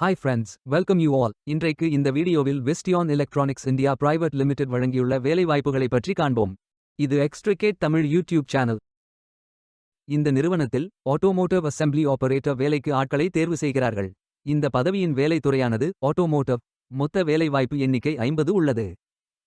Hi friends, welcome you all. இன்றைக்கு இந்த வீடியோவில் வெஸ்டியான் எலக்ட்ரானிக்ஸ் இந்தியா பிரைவேட் லிமிடெட் வழங்கியுள்ள வேலைவாய்ப்புகளை பற்றி காண்போம். இது எக்ஸ்ட்ரிகேட் தமிழ் யூடியூப் சேனல். இந்த நிறுவனத்தில் ஆட்டோமோட்டிவ் அசெம்பிளி ஆபரேட்டர் வேலைக்கு ஆட்களை தேர்வு செய்கிறார்கள். இந்த பதவியின் வேலைத்துறையானது ஆட்டோமோட்டிவ். மொத்த வேலைவாய்ப்பு எண்ணிக்கை 50 உள்ளது.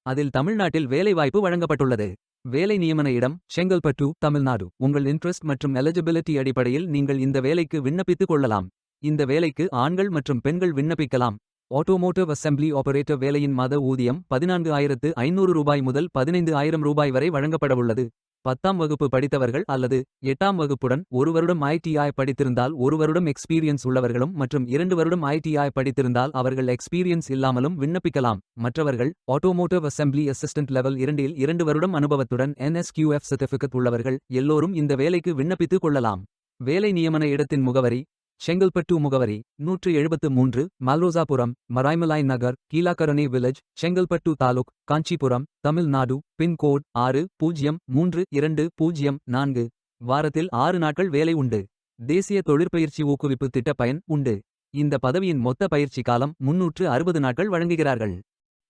அதில் தமிழ்நாட்டில் வேலைவாய்ப்பு வழங்கப்பட்டுள்ளது. வேலை நியமன இடம் செங்கல்பட்டு, தமிழ்நாடு. உங்கள் இன்ட்ரெஸ்ட் மற்றும் எலிஜிபிலிட்டி அடிப்படையில் நீங்கள் இந்த வேலைக்கு விண்ணப்பித்துக் கொள்ளலாம். இந்த வேலைக்கு ஆண்கள் மற்றும் பெண்கள் விண்ணப்பிக்கலாம். ஆட்டோமோட்டிவ் அசெம்பிளி ஆபரேட்டர் வேலையின் மாத ஊதியம் 14,500 ரூபாய் முதல் 15,000 ரூபாய் வரை வழங்கப்படவுள்ளது. 10ஆம் வகுப்பு படித்தவர்கள் அல்லது 8ஆம் வகுப்புடன் 1 வருடம் ITI படித்திருந்தால் 1 வருடம் எக்ஸ்பீரியன்ஸ் உள்ளவர்களும் மற்றும் 2 வருடம் ITI படித்திருந்தால் அவர்கள் எக்ஸ்பீரியன்ஸ் இல்லாமலும் விண்ணப்பிக்கலாம். மற்றவர்கள் ஆட்டோமோட்டிவ் அசெம்பிளி அசிஸ்டன்ட் லெவல் 2இல் 2 வருடம் அனுபவத்துடன் NSQF சர்டிஃபிகேட் உள்ளவர்கள் எல்லோரும் இந்த வேலைக்கு விண்ணப்பித்துக் கொள்ளலாம். வேலை நியமன இடத்தின் முகவரி செங்கல்பட்டு முகவரி 173 மல்ரோசாபுரம், மராய்மலாய் நகர், கீழாக்கரணை வில்லேஜ், செங்கல்பட்டு தாலுக், காஞ்சிபுரம், தமிழ்நாடு. பின்கோட் 603204. வாரத்தில் 6 நாட்கள் வேலை உண்டு. தேசிய தொழிற்பயிற்சி ஊக்குவிப்பு திட்ட பயன் உண்டு. இந்த பதவியின் மொத்த பயிற்சி காலம் 360 நாட்கள் வழங்குகிறார்கள்.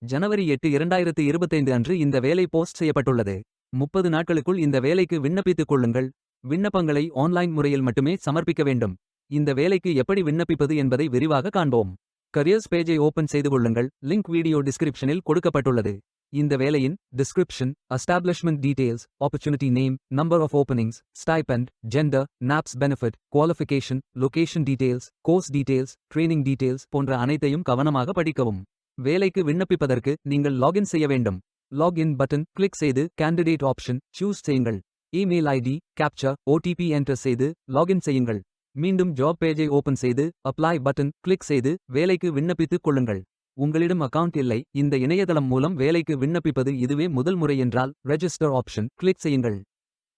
ஜனவரி 8, 2025 அன்று இந்த வேலை போஸ்ட் செய்யப்பட்டுள்ளது. 30 நாட்களுக்குள் இந்த வேலைக்கு விண்ணப்பித்துக் கொள்ளுங்கள். விண்ணப்பங்களை ஆன்லைன் முறையில் மட்டுமே சமர்ப்பிக்க வேண்டும். இந்த வேலைக்கு எப்படி விண்ணப்பிப்பது என்பதை விரிவாக காண்போம். கரியர்ஸ் பேஜை ஓபன் செய்து கொள்ளுங்கள். லிங்க் வீடியோ டிஸ்கிரிப்ஷனில் கொடுக்கப்பட்டுள்ளது. இந்த வேலையின் description, establishment details, opportunity name, number of openings, stipend, gender, NAPS benefit, qualification, location details, course details, training details போன்ற அனைத்தையும் கவனமாக படிக்கவும். வேலைக்கு விண்ணப்பிப்பதற்கு நீங்கள் லாகின் செய்ய வேண்டும். லாகின் பட்டன் கிளிக் செய்து கேண்டிடேட் ஆப்ஷன் சூஸ் செய்யுங்கள். Email ID, captcha, OTP enter செய்து லாகின் செய்யுங்கள். மீண்டும் ஜாப் பேஜை ஓபன் செய்து அப்ளை பட்டன் கிளிக் செய்து வேலைக்கு விண்ணப்பித்துக் கொள்ளுங்கள். உங்களிடம் அக்கவுண்ட் இல்லை, இந்த இணையதளம் மூலம் வேலைக்கு விண்ணப்பிப்பது இதுவே முதல் முறை என்றால் ரெஜிஸ்டர் ஆப்ஷன் கிளிக் செய்யுங்கள்.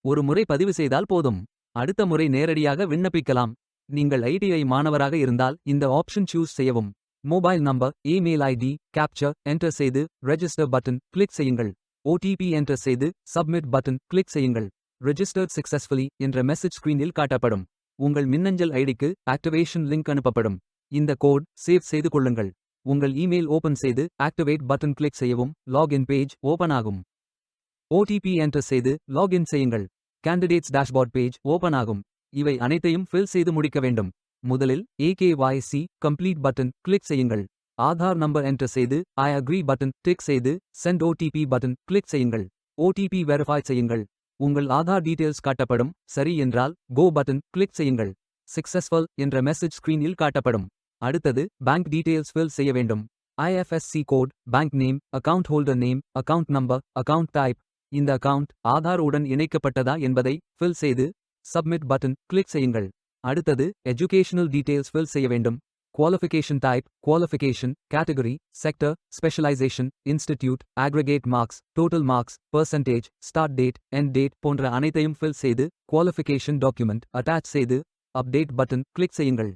ஒரு முறை பதிவு செய்தால் போதும். அடுத்த முறை நேரடியாக விண்ணப்பிக்கலாம். நீங்கள் ITI மாணவராக இருந்தால் இந்த ஆப்ஷன் சூஸ் செய்யவும். Mobile number, email ID, captcha enter செய்து ரெஜிஸ்டர் பட்டன் கிளிக் செய்யுங்கள். OTP என்டர் செய்து சப்மிட் பட்டன் கிளிக் செய்யுங்கள். ரெஜிஸ்டர்ட் சக்சஸ்ஃபுல்லி என்ற மெசேஜ் ஸ்கிரீனில் காட்டப்படும். உங்கள் மின்னஞ்சல் ஐடிக்கு ஆக்டிவேஷன் லிங்க் அனுப்பப்படும். இந்த கோட் சேவ் செய்து கொள்ளுங்கள். உங்கள் இமெயில் ஓபன் செய்து ஆக்டிவேட் பட்டன் கிளிக் செய்யவும். லாகின் பேஜ் ஓபன் ஆகும். OTP என்டர் செய்து லாகின் செய்யுங்கள். கேண்டிடேட்ஸ் டேஷ்போர்ட் பேஜ் ஓபன் ஆகும். இவை அனைத்தையும் ஃபில் செய்து முடிக்க வேண்டும். முதலில் AKYC கம்ப்ளீட் பட்டன் கிளிக் செய்யுங்கள். ஆதார் நம்பர் என்டர் செய்து ஐ அக்ரி பட்டன் டிக் செய்து சென்ட் OTP பட்டன் கிளிக் செய்யுங்கள். OTP வெரிஃபை செய்யுங்கள். உங்கள் ஆதார் டீடைல்ஸ் காட்டப்படும். சரி என்றால் கோ பட்டன் கிளிக் செய்யுங்கள். சக்சஸ்ஃபுல் என்ற மெசேஜ் ஸ்கிரீனில் காட்டப்படும். அடுத்தது பேங்க் டீடைல்ஸ் ஃபில் செய்ய வேண்டும். IFSC code, bank name, account holder name, account number, account type. இந்த அக்கவுண்ட் ஆதார் உடன் இணைக்கப்பட்டதா என்பதை ஃபில் செய்து சப்மிட் பட்டன் கிளிக் செய்யுங்கள். அடுத்தது எஜுகேஷனல் டீடைல்ஸ் ஃபில் செய்ய வேண்டும். Qualification type, qualification, category, sector, specialisation, institute, aggregate marks, total marks, percentage, start date, end date போன்ற அனைத்தையும் ஃபில் செய்து குவாலிஃபிகேஷன் டாக்குமெண்ட் அட்டாச் செய்து அப்டேட் பட்டன் கிளிக் செய்யுங்கள்.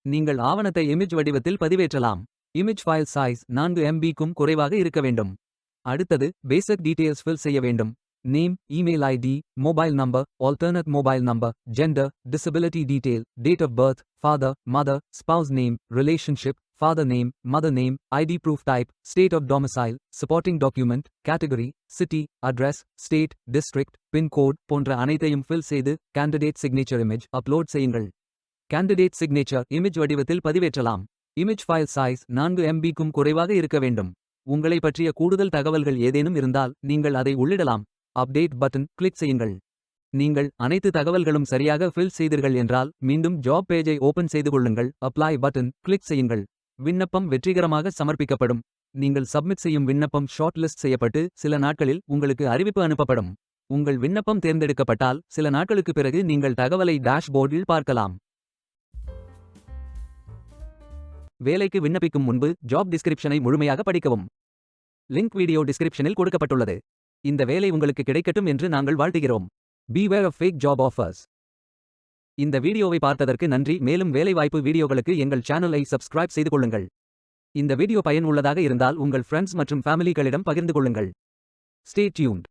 நீங்கள் ஆவணத்தை இமேஜ் வடிவத்தில் பதிவேற்றலாம். இமேஜ் ஃபைல் சைஸ் 4 MB-க்கும் குறைவாக இருக்க வேண்டும். அடுத்தது பேசிக் டீடைல்ஸ் ஃபில் செய்ய வேண்டும். Name, email ID, mobile number, alternate mobile number, gender, disability detail, date of birth, father, mother, spouse name, relationship, father name, mother name, ID proof type, state of domicile, supporting document, category, city, address, state, district, pincode போன்ற அனைத்தையும் fill செய்து candidate signature image upload செய்யுங்கள். Candidate signature image வடிவத்தில் பதிவேற்றலாம். Image file size 4 MB-க்கும் குறைவாக இருக்க வேண்டும். உங்களை பற்றிய கூடுதல் தகவல்கள் ஏதேனும் இருந்தால் நீங்கள் அதை உள்ளிடலாம். அப்டேட் பட்டன் கிளிக் செய்யுங்கள். நீங்கள் அனைத்து தகவல்களும் சரியாக ஃபில் செய்தீர்கள் என்றால் மீண்டும் ஜாப் பேஜை ஓபன் செய்து கொள்ளுங்கள். அப்ளை பட்டன் கிளிக் செய்யுங்கள். விண்ணப்பம் வெற்றிகரமாக சமர்ப்பிக்கப்படும். நீங்கள் சப்மிட் செய்யும் விண்ணப்பம் ஷார்ட் லிஸ்ட் செய்யப்பட்டு சில நாட்களில் உங்களுக்கு அறிவிப்பு அனுப்பப்படும். உங்கள் விண்ணப்பம் தேர்ந்தெடுக்கப்பட்டால் சில நாட்களுக்கு பிறகு நீங்கள் தகவலை டேஷ்போர்டில் பார்க்கலாம். வேலைக்கு விண்ணப்பிக்கும் முன்பு ஜாப் டிஸ்கிரிப்ஷனை முழுமையாக படிக்கவும். லிங்க் வீடியோ டிஸ்கிரிப்ஷனில் கொடுக்கப்பட்டுள்ளது. இந்த வேலை உங்களுக்கு கிடைக்கட்டும் என்று நாங்கள் வாழ்த்துகிறோம். Beware of fake job offers. இந்த வீடியோவை பார்த்ததற்கு நன்றி. மேலும் வேலைவாய்ப்பு வீடியோகளுக்கு எங்கள் சேனலை சப்ஸ்கிரைப் செய்து கொள்ளுங்கள். இந்த வீடியோ பயன் உள்ளதாக இருந்தால் உங்கள் ஃப்ரெண்ட்ஸ் மற்றும் ஃபேமிலிகளிடம் பகிர்ந்து கொள்ளுங்கள். Stay tuned.